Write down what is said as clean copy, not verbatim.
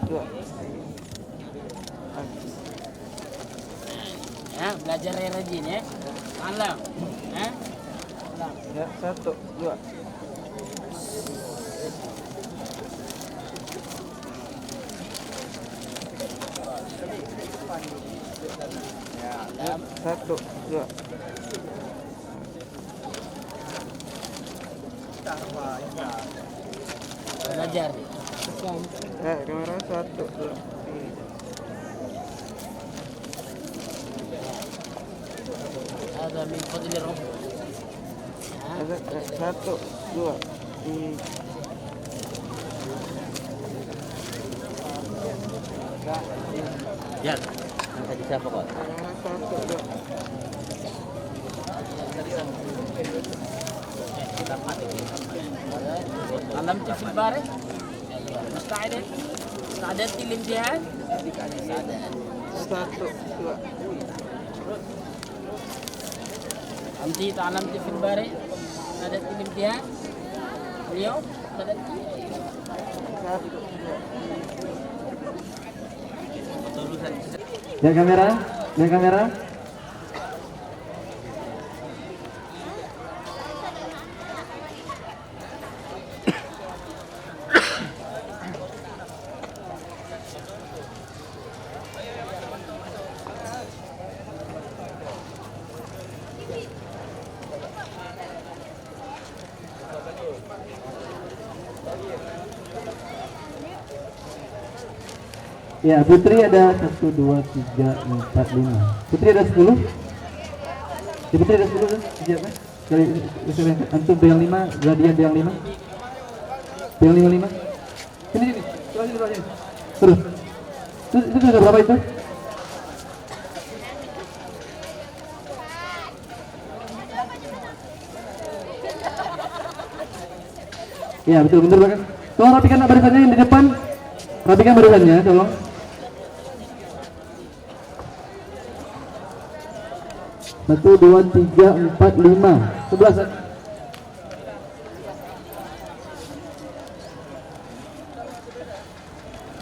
dua. Ya, belajar yang rajin ya. Malam. Ya. Ya, satu, dua. Ya, satu, dua. Belajar. Ya, kamera satu, dua. Ada min fadli rabb. Ada satu, dua. Ya. Tadi siapa kok? Kamera satu, dua. علمت في البارح مستعدة استعدت للامتحان Satu, dua. أنت تعلمت في البارح استعدت للامتحان اليوم استعدت Satu, dua. Lihat kamera, lihat kamera. Ya, Putri ada 1, 2, 3, 4, 5. Putri ada 10. Ya, Putri ada 10 kan? Siapa? Dari antum yang 5, Gladian yang 5. Yang 5. Sini. Coba sini. Terus. Itu sudah berapa itu? Ya, betul belakang. Tolong rapikan barisannya yang di depan. Rapikan barisannya, tolong. Satu, dua, tiga, empat, lima. 11.